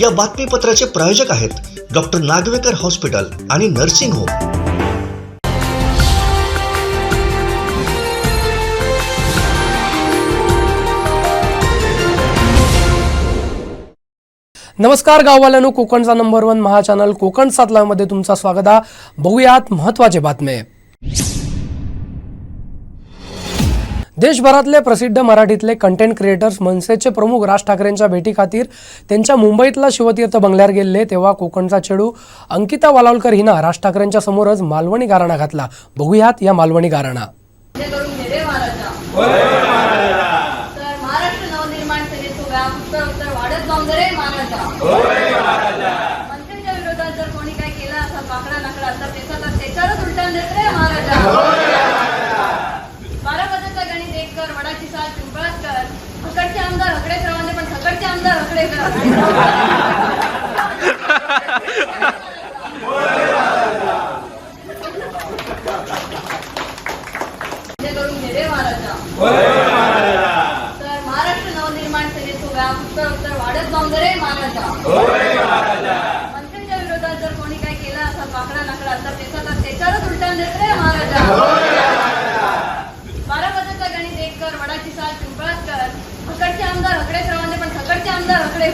या बातमीपत्राचे प्रायोजक आहेत डॉक्टर नागवेकर हॉस्पिटल आणि नर्सिंग होम। नमस्कार गाववाल्यांनो, कोकणचा नंबर 1 महा चॅनल कोकण 7 लाईव्ह मध्ये तुमचं स्वागत आहे। बघूयात महत्त्वाचे बातमे। देशभरातले प्रसिद्ध मराठीतले कंटेंट क्रिएटर्स मनसेचे प्रमुख राज ठाकरेंच्या भेटी खातीर त्यांच्या मुंबईतला शिवतीर्थ बंगल्यावर गेले तेव्हा कोकणचा चेडू अंकिता वालावलकर हिनं राज ठाकरेंच्या समोरच मालवणी गाराणा घातला। बघूयात या मालवणी गाराणा। मंत्र्यांच्या विरोधात जर कोणी काय केलं असा पाकडा नाकडा तर त्याच्यावरच उलटवून देत रे महाराजा। 12 पदाचा गणित एक कर, वडाची साल पिंपळात कर, हकडचे आमदार हकडेच राहून दे पण हकडचे आमदार हकडे करून घे रे महाराजा। तर महाराष्ट्र नवनिर्माण सेनेचं व्याप उत्तर वाढत जाऊन दे रे महाराजा। मंत्र्यांच्या विरोधात जर कोणी काय केलं असा पाकडा नाकडा तर त्याच्यावरच उलटवून देत रे महाराजा। 12 पदाचा गणित एक कर, वडाची साल पिंपळात कर, हकडचे आमदार हकडेच राहून दे पण हकडचे आमदार हकडे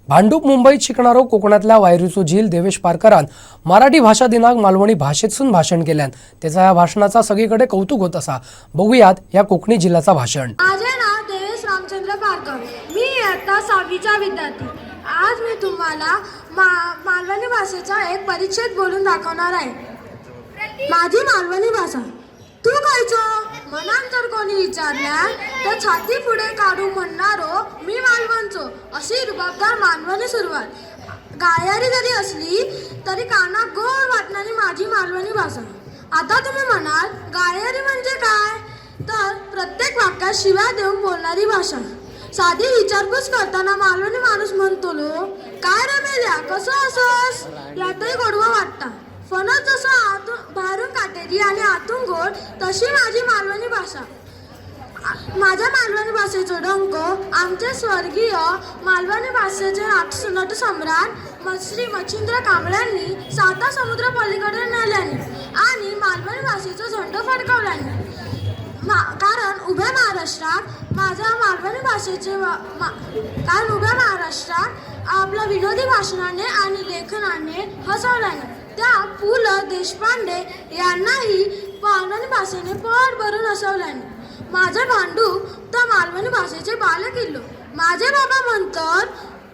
भांडूप मुंबईत शिकणारो कोकणातल्या वायरूचो झील देवेश पारकरान मराठी भाषा दिनाक मालवणी भाषेतून भाषण केल्यान त्याचा या भाषणाचा सगळीकडे कौतुक होत असा। बघूयात या कोकणी जिल्ह्याचा भाषण। माझे नाव देवेश रामचंद्र पारकर, मी इयत्ता 6वीचा विद्यार्थी। आज मी तुम्हाला मालवणी भाषेचा एक परिच्छेद बोलून दाखवणार आहे। माझी मालवणी भाषा। तू खायचो मनान जर कोणी विचारल्या तर छाती पुढे काढू म्हणणारो मी मालवणचो अशी रुबाबदार मालवणी सुरुवात। गायारी जरी असली तरी काना गोड वाटणारी माझी मालवणी भाषा। आता तुम्ही म्हणाल गायारी म्हणजे काय, तर प्रत्येक वाक्यात शिव्या देऊन बोलणारी भाषा। साधी विचारपूस करताना मालवणी माणूस म्हणतो लो काय रे मेल्या कसं असस, यातही गोडवा वाटता। फणस जसं आतून बाहेरून काटेरी आणि आतून गोड तशी माझी मालवणी भाषा। माझ्या मालवणी भाषेचा डंक आमचे स्वर्गीय मालवणी भाषेचे नटसम्राट श्री मच्छिंद्र कांबळ्यांनी 7 समुद्र पलीकडे नेल्याने आणि मालवणी भाषेचा झेंडा फडकवल्याने। कारण उभ्या महाराष्ट्रात आपल्या विनोदी भाषणाने आणि लेखनाने हसवल्याने त्या पु ल देशपांडे यांनाही मालवणी भाषेने पोट भरून हसवल्याने माझे भांडू त्या मालवणी भाषेचे बालकिल्लो। माझे बाबा म्हणतात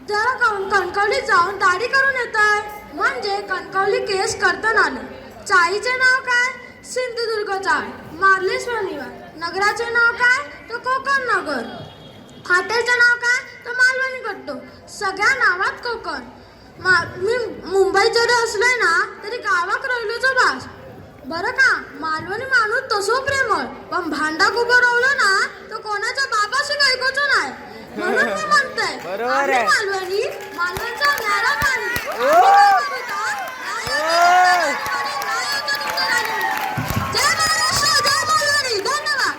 जरा कणकवलीत जाऊन दाढी करून येत आहे म्हणजे कणकवली केस कर्तन आले। चाळीचे नाव काय, सिंधुदुर्ग चाळ। मार्लेश्वर निवास। नगराचे नाव काय, तर कोकण नगर। फाट्याचे नाव काय, तर मालवणी कट्टो। सगळ्या नावात कोकण। मी मुंबईत जरी असलोय ना तरी गावात राहिलोच बास। बरं का, मालवणी माणूस तसो प्रेमळ पण भांडा उभं राहिलो ना तर कोणाच्या बाबाशी ऐकूच नाही। म्हणून मी म्हणते मालवणी मालवणचा न्यारा पाणी। जय महाराष्ट्र, जय मालवणी। धन्यवाद।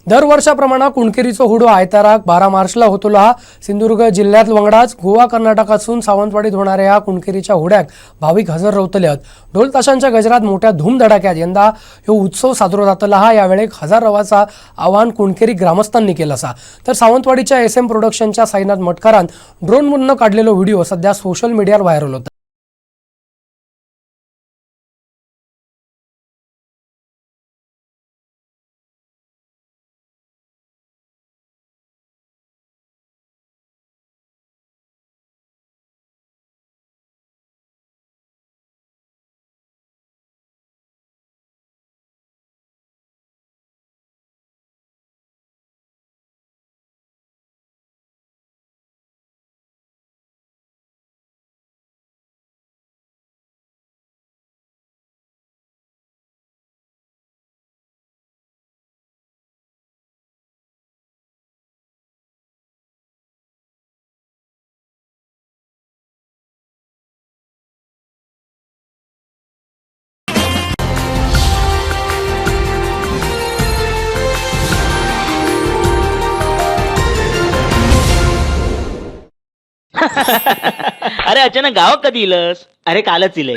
दरवर्षाप्रमाणे कुणकेरीचो हुडो आयताराक 12 मार्चला होतो। हा सिंधुदुर्ग जिल्ह्यात वंगडाच गोवा कर्नाटकातून सावंतवाडीत होणाऱ्या या कुणकेरीच्या हुड्याक भाविक हजर रावतले आहेत। ढोल ताशांच्या गजरात मोठ्या धूमधडाक्यात यंदा ह्यो उत्सव साजरो जातला। हा यावेळेक 1000 रवाचा आवाहन कुणकेरी ग्रामस्थांनी केलं असा। तर सावंतवाडीच्या SM प्रोडक्शनच्या साईनाथ मटकारान ड्रोनमधून काढलेलो व्हिडिओ सध्या सोशल मीडियावर व्हायरल होता। अरे अचानक गावात कधी इलस? अरे कालच इलय.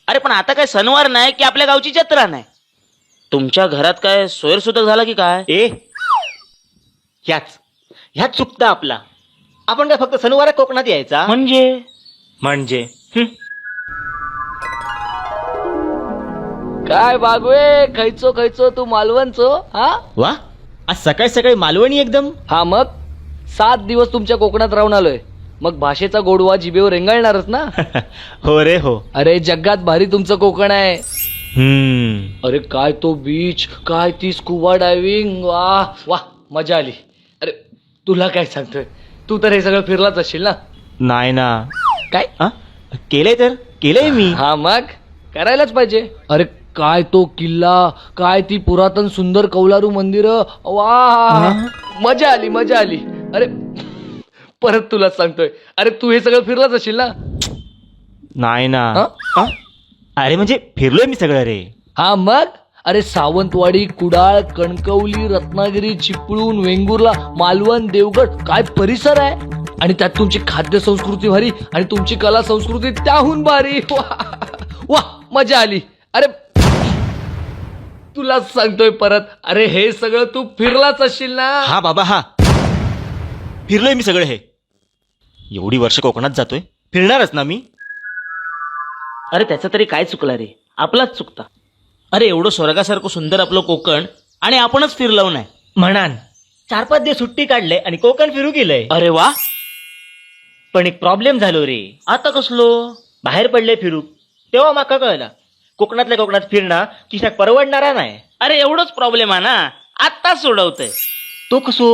अरे पण आता काय सणवार नाही की आपल्या गावची जत्रा नाही? तुमच्या घरात काय सोयरसुद्धा झाला की काय? ह्याच चुकता आपला. आपण काय फक्त सणवार कोकणात यायचा म्हणजे काय बागवे खैचो तू मालवणचो हा? वा, आज सकाळी सकाळी मालवणी एकदम. हा मग 7 दिवस तुमच्या कोकणात राहून आलोय, मग भाषेचा गोडवा जिभेवर रेंगाळणारच ना. हो रे हो. अरे जगात भारी तुमचं कोकण आहे. अरे काय तो बीच, काय ती स्कुबा डायव्हिंग, वा वा मजा आली. अरे तुला काय सांगतोय, तू तर हे सगळं फिरलाच असशील ना. नाही ना. काय केलंय मी. हा मग करायलाच पाहिजे. अरे काय तो किल्ला, काय ती पुरातन सुंदर कौलारू मंदिर, वा मजा आली. अरे परत तुलाच सांगतोय, अरे तू हे सगळं फिरलाच असशील ना. नाही ना. हा? अरे म्हणजे फिरलोय मी सगळं रे. हा मग अरे सावंतवाडी, कुडाळ, कणकवली, रत्नागिरी, चिपळूण, वेंगुर्ला, मालवण, देवगड, काय परिसर आहे. आणि त्यात तुमची खाद्य संस्कृती भारी आणि तुमची कला संस्कृती त्याहून भारी. वा मजा आली. अरे तुलाच सांगतोय परत, अरे हे सगळं तू फिरलाच असशील ना. हा बाबा हा, फिरलोय मी सगळं हे. एवढी वर्ष कोकणात जातोय, फिरणारच ना मी. अरे त्याचं तरी काय चुकला रे, आपलाच चुकता. अरे एवढं स्वर्गासारखं सुंदर आपलं कोकण आणि आपणच फिरलो नाही. म्हणान 4-5 दिवस सुट्टी काढले आणि कोकण फिरू गेलंय. अरे वा, पण एक प्रॉब्लेम झालो रे. आता कसलो? बाहेर पडले फिरू, तेव्हा माका कळला कोकणातल्या कोकणात फिरणं किशाक परवडणारा नाही. अरे एवढंच प्रॉब्लेम आहे ना, आत्ताच सोडवतंय. तो कसो?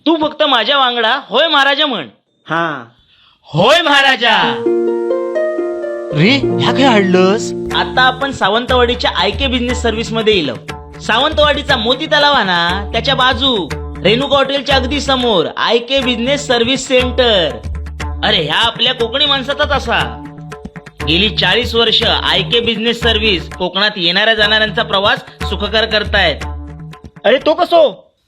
तू फक्त माझ्या वांगडा होय महाराजा म्हण. हा होय महाराजा. रे, ह्या काय हाडलंस? आता आपण सावंतवाडीच्या आयके बिझनेस सर्व्हिस मध्ये येलो. सावंतवाडीचा मोती तलाव आहे ना, त्याच्या बाजू रेणुका हॉटेलच्या अगदी समोर आयके बिझनेस सर्व्हिस सेंटर. अरे ह्या आपल्या कोकणी माणसाचाच असा. गेली 40 वर्ष आयके बिझनेस सर्व्हिस कोकणात येणाऱ्या जाणाऱ्यांचा प्रवास सुखकर करतायत. अरे तो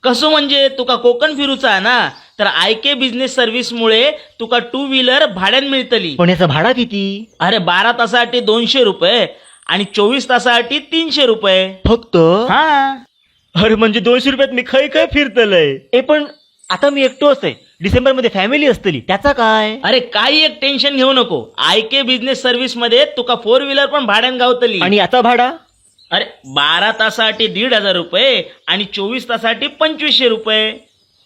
कसो म्हणजे तुका कोकण फिरूचा ना, तर आयके बिझनेस सर्व्हिस मुळे तुका 2 व्हीलर भाड्यान मिळतली. पण याचा भाडा किती? अरे 12 तासासाठी 200 रुपये आणि 24 तासासाठी 300 रुपये फक्त. हा. अरे म्हणजे 200 रुपयात मी खय फिरतलय. पण आता मी एकटो आहे, डिसेंबर मध्ये फॅमिली असतली, त्याचा काय? अरे काही एक टेन्शन घेऊ नको. आयके बिझनेस सर्व्हिस मध्ये तुका 4 व्हीलर पण भाड्यान गावतली. आणि आता भाडा? अरे 12 तासासाठी 1,500 रुपये आणि 24 तासासाठी 2500 रुपये.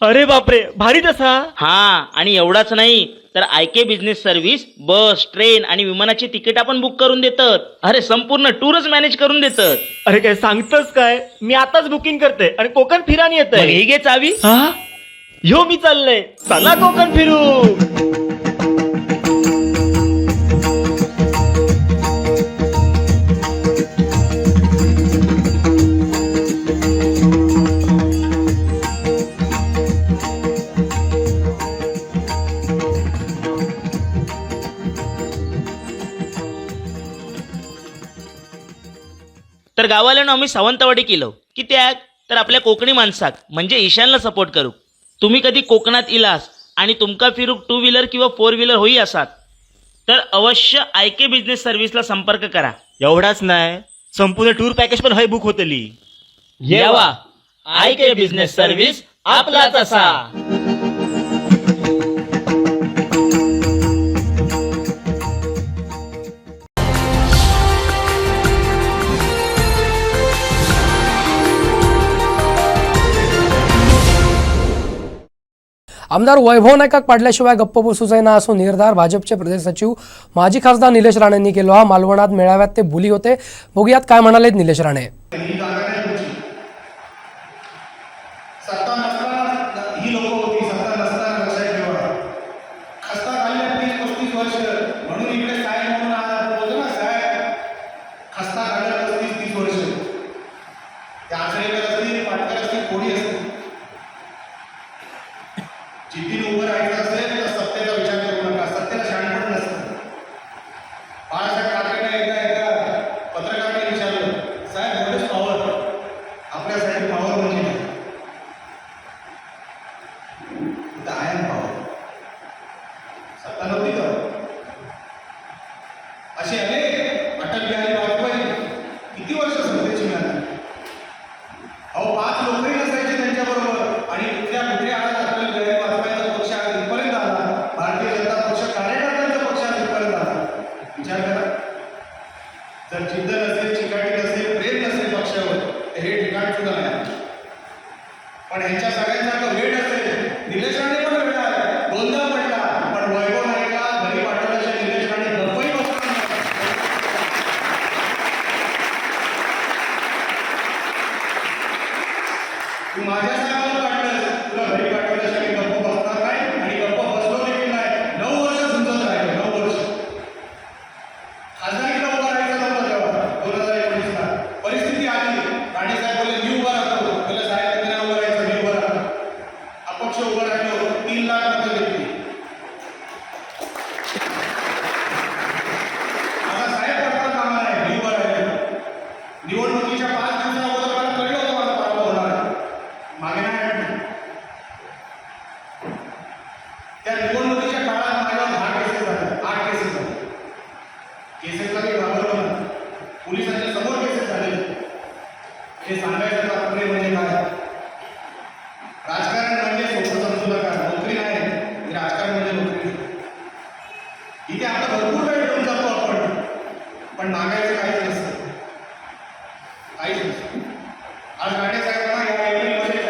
अरे बापरे, भारी तसा. हा, आणि एवढाच नाही तर आयके बिझनेस सर्व्हिस बस, ट्रेन आणि विमानाची तिकीट आपण बुक करून देतात. अरे संपूर्ण टूरच मॅनेज करून देतात. अरे काय सांगतोस काय? मी आताच बुकिंग करते आणि कोकण फिरानी मग येतंय. हे घे चावी. ह्यो मी चाललंय, चला कोकण फिरू. तर गावाला आम्ही सावंतवाडी केलो की त्याग तर आपल्या कोकणी माणसाक म्हणजे ईशानला सपोर्ट करू. तुम्ही कधी कोकणात इलास आणि तुमका फिरूक 2 व्हीलर किंवा 4 व्हीलर होई असात तर अवश्य आयके बिझनेस सर्व्हिसला संपर्क करा. एवढाच नाही, संपूर्ण टूर पॅकेज पण हय बुक होतली. येवा, आयके बिझनेस सर्व्हिस आपलाच असा. आमदार वैभव नायकाक पाडल्याशिवाय गप्प बसू जाईना असो निर्धार भाजपचे प्रदेश सचिव माजी खासदार निलेश राणेंनी केलो. हा मालवणात मेळाव्यात ते बोली होते. बघूयात काय म्हणालेत निलेश राणे. सत्ता नसताना ही लोक होती, सत्ता नसताना लक्षात ठेवा. खस्ता खाल्ले 35-35 वर्ष म्हणून इकडे काय म्हणून आज बोलतो ना काय खस्ता खाल्ले 35-30 वर्ष. त्या आश्रयकर असतील, पाटकर असतील, कोणी असतील, जिद्दीने उभं राहायचं असेल तर सत्तेचा विचार करू नका. सत्तेला शहाणपण नसतं. बाळासाहेब ठाकरेंना एकदा पत्रकारांनी विचारलं, साहेब व्हॉट इज पॉवर? जर जिद्द नसेल, चिकाटी नसेल, प्रेम नसेल पक्षावर, तर हे ठिकाण सुद्धा नाही. पण ह्यांच्या सगळ्यांसारखं वेळ असेल. निलेश राणे पण वेळ आहे, दोनदा पडला, पण वैभव नाईकला घरी पाठवल्याच्या निलेश राणे गप्पही बसणार नाही. तू माझ्या साहेबाला वाटलं तुला घरी पाठवल्याशिवाय गप्प बसणार नाही आणि गप्प बसलो देखील नाही. 9 वर्ष झुंजत राहिले, 9 वर्ष. खासदारीला उभा राहायचं नव्हतं तेव्हा 2019ला. परिस्थिती आली, राणे साहेब बोलले मी उभा राहतो. बोलले साहेब तुम्ही नाही उभं राहायचं, मी उभं राहतो. अपक्ष उभं राहिलो, 3 लाख मतं घेतली. आता साहेब करता कामा नाही, मी उभं राहिलो. निवडणुकीच्या 5 दिवसा अगोदर मला कळलं होतं माझा पराभव होणार आहे. मागे नाही हटलो. त्या निवडणुकीच्या काळात माझ्यावर 10 केसेस झाल्या, 8 केसेस झाल्या. केसेसला काही घाबरलो नाही. पोलिसांच्या समोर केसेस झाले. हे सांगायचं तात्पर्य म्हणजे काय? राजकारण म्हणजे सोपं समजू नका. नोकरी नाही, ही राजकारण म्हणजे नोकरी. इथे आता भरपूर वेळ घेऊन जातो आपण, पण मागायचं काहीच नसतं, काहीच नसतं. आज राणे साहेबांना या एप्रिलमध्ये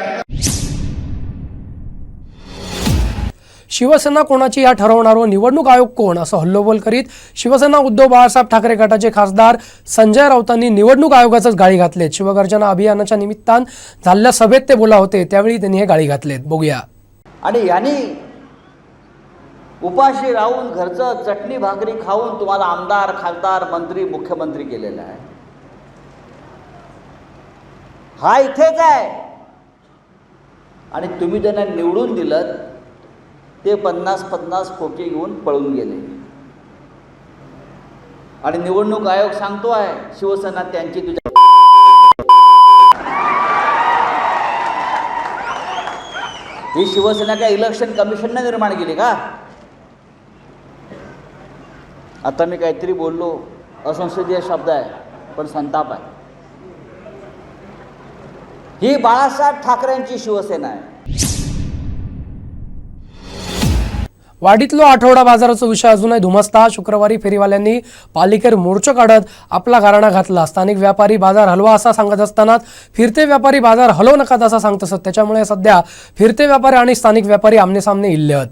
शिवसेना कोणाची या ठरवणारो निवडणूक आयोग कोण असं हल्लोबोल करीत शिवसेना उद्धव बाळासाहेब ठाकरे गटाचे खासदार संजय राऊतांनी निवडणूक आयोगाचंच गाळी घातलेत. शिवगर्जना अभियानाच्या निमित्तान झालेल्या सभेत ते बोला होते, त्यावेळी त्यांनी हे गाळी घातलेत. बघूया. आणि यांनी उपाशी राहून घरचं चटणी भाकरी खाऊन तुम्हाला आमदार, खासदार, मंत्री, मुख्यमंत्री केलेला आहे. हा इथेच आहे आणि तुम्ही त्यांना निवडून दिलं, ते 50-50 खोके घेऊन पळून गेले. आणि निवडणूक आयोग सांगतो आहे शिवसेना त्यांची तुझ्या ही शिवसेना काय इलेक्शन कमिशनने निर्माण केली का? आता मी काहीतरी बोललो, असंसदीय शब्द आहे, पण संताप आहे. ही बाळासाहेब ठाकरेंची शिवसेना आहे. वाडीतलो आठवडा बाजाराचा विषय अजूनही धुमसता. शुक्रवारी फेरीवाल्यांनी पालिकेर मोर्चा काढत आपला गाराणा घातला. स्थानिक व्यापारी बाजार हलवा असा सांगत असतानाच फिरते व्यापारी बाजार हलवू नका असा सांगत असत. त्याच्यामुळे सध्या फिरते व्यापारी आणि स्थानिक व्यापारी आमने सामने इल्ले आहेत.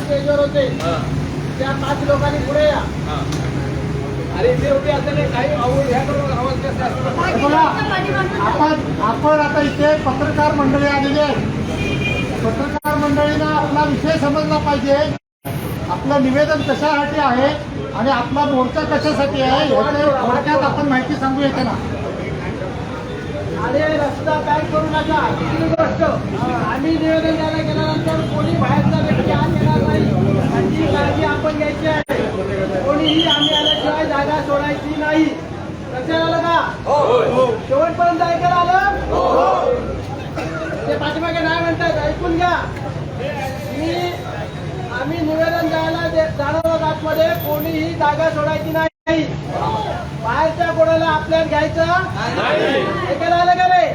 स्टेजवर होते त्या 5 लोकांनी पुढे या. अरे ते उभे असलेले काही आपण आता इथे पत्रकार मंडळी आलेली आहे. पत्रकार मंडळींना आपला विषय समजला पाहिजे. आपलं निवेदन कशासाठी आहे आणि आपला मोर्चा कशासाठी आहे याचे थोडक्यात आपण माहिती सांगू येते ना. अरे रस्ता बॅक करू नका. दुसरी गोष्ट, आम्ही निवेदन द्यायला गेल्यानंतर कोणी बाहेरचा व्यक्ती आत येणार नाही याची काळजी आपण घ्यायची आहे. कोणीही आम्ही आल्याशिवाय जागा सोडायची नाही. लक्षात आलं का? शेवटपर्यंत ऐकायला आलं? ते पाठीमागे नाही म्हणतात, ऐकून घ्या. आम्ही निवेदन द्यायला जाणार आतमध्ये कोणीही जागा सोडायची नाही. बाहेरच्या कोणाला आपल्याला घ्यायचं ऐकायला आलं का रे?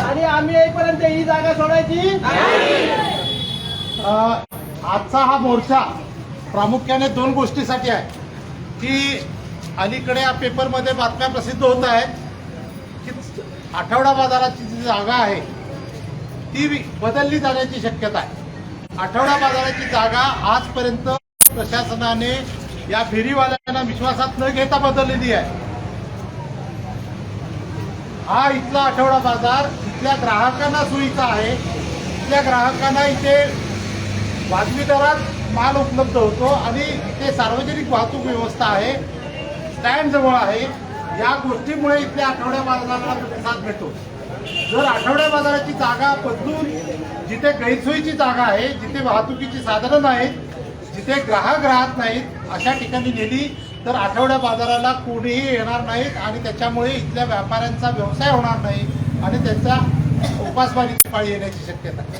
आणि आम्ही येईपर्यंत ही जागा सोडायची. आजचा हा मोर्चा प्रामुख्याने 2 गोष्टीसाठी आहे की अलीकडे या पेपरमध्ये बातम्या प्रसिद्ध होत आहेत की आठवडा बाजाराची जी जागा आहे ती बदलली जाण्याची शक्यता आहे. आठवडा बाजाराची जागा आजपर्यंत प्रशासनाने या फेरीवाल्यांना विश्वासात न घेता बदललेली आहे. हा इथला आठवडा बाजार इथल्या ग्राहकांना सोयीचा आहे. इथल्या ग्राहकांना इथे वाजवी दरात माल उपलब्ध होतो आणि इथे सार्वजनिक वाहतूक व्यवस्था आहे, स्टँड जवळ आहे. या गोष्टीमुळे इथल्या आठवड्या बाजाराला प्रतिसाद मिळतो. जर आठवड्या बाजाराची जागा बदलून जिथे गैरसोयीची जागा आहे, जिथे वाहतुकीची साधनं नाहीत, जिथे ग्राहक राहत नाहीत अशा ठिकाणी नेली तर आठवड्या बाजाराला कोणीही येणार नाहीत आणि त्याच्यामुळे इथल्या व्यापाऱ्यांचा व्यवसाय होणार नाही आणि त्यांचा उपासमारीची पाळी येण्याची शक्यता आहे.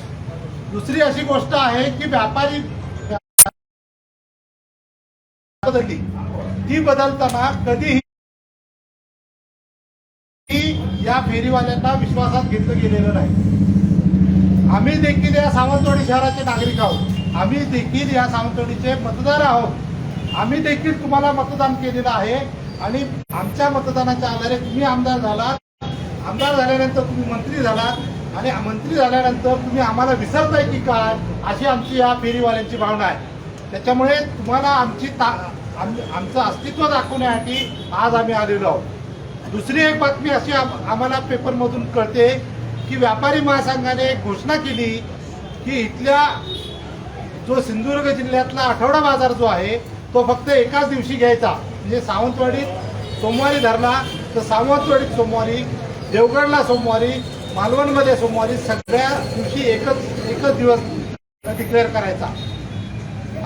दुसरी अशी गोष्ट आहे की व्यापारी बदलली, ती बदलताना कधीही या फेरीवाल्यांना विश्वासात घेतलं गेलेलं नाही. आम्ही देखील या सावंतवाडी शहराचे नागरिक आहोत. आम्ही देखील या सावंतवाडीचे मतदार आहोत. आम्ही देखील तुम्हाला मतदान केलेलं आहे आणि आमच्या मतदानाच्या आधारे तुम्ही आमदार झालात. आमदार झाल्यानंतर तुम्ही मंत्री झालात आणि मंत्री झाल्यानंतर तुम्ही आम्हाला विसरताय की काय, अशी आमची या फेरीवाल्यांची भावना आहे. त्याच्यामुळे तुम्हाला आमचं अस्तित्व दाखवण्यासाठी आज आम्ही आलेलो आहोत. दुसरी एक बातमी अशी आम्हाला पेपरमधून कळते की व्यापारी महासंघाने एक घोषणा केली की इथल्या जो सिंधुदुर्ग जिल्ह्यातला आठवडा बाजार जो आहे तो फक्त एकाच दिवशी घ्यायचा. म्हणजे सावंतवाडीत सोमवारी धरला तर सावंतवाडीत सोमवारी, देवगडला सोमवारी, मालवणमध्ये सोमवारी, सगळ्या दिवशी एकच दिवस डिक्लेअर करायचा.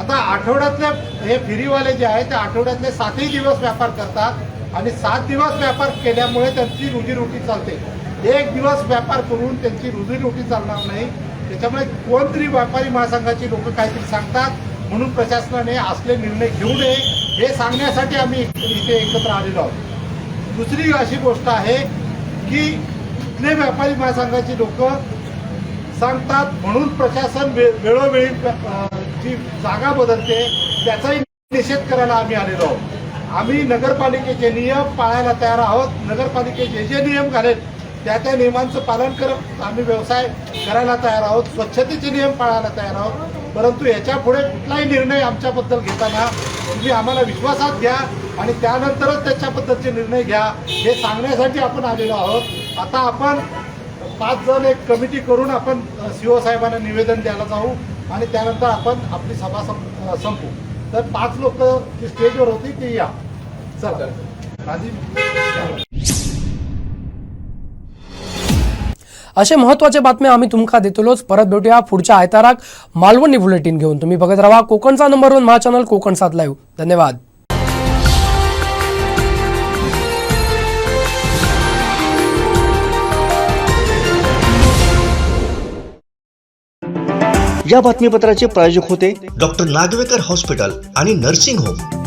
आता आठवड्यातले हे फेरीवाले जे आहेत ते आठवड्यातले 7ही दिवस व्यापार करतात आणि 7 दिवस व्यापार केल्यामुळे त्यांची रोजीरोटी चालते. एक दिवस व्यापार करून त्यांची रोजीरोटी चालणार नाही. त्याच्यामुळे कोणतरी व्यापारी महासंघाची लोक काहीतरी सांगतात म्हणून प्रशासनाने असले निर्णय घेऊ नये हे सांगण्यासाठी आम्ही इथे एकत्र आलेलो आहोत. दुसरी अशी गोष्ट आहे की इथले व्यापारी महासंघाची लोक सांगतात म्हणून प्रशासन वेळोवेळी जी जागा बदलते त्याचाही निषेध करायला आम्ही आलेलो आहोत. आम्ही नगरपालिकेचे नियम पाळायला तयार आहोत. नगरपालिके जे नियम घालेल त्या नियमांचं पालन करत आम्ही व्यवसाय करायला तयार आहोत. स्वच्छतेचे नियम पाळायला तयार आहोत. परंतु याच्या पुढे कुठलाही निर्णय आमच्याबद्दल घेताना तुम्ही आम्हाला विश्वासात घ्या आणि त्यानंतरच त्याच्याबद्दलचे निर्णय घ्या हे सांगण्यासाठी आपण आलेलो आहोत. आता आपण 5 जण एक कमिटी करून आपण CO साहेबांना निवेदन द्यायला जाऊ आणि त्यानंतर आपण आपली सभा संपवू. तर 5 लोक जी स्टेजवर होती ती या. चला राजीव. असे महत्त्वाचे बातम्या आम्ही तुमका देतलोच. परत भेटूया पुढच्या आयताराक मालवणी बुलेटिन घेऊन. तुम्ही बघत राहा कोकणचा नंबर 1 महा चॅनल कोकण 7 लाईव्ह. धन्यवाद. या बातमीपत्राचे प्रायोजक होते डॉक्टर नागवेकर हॉस्पिटल आणि नर्सिंग होम.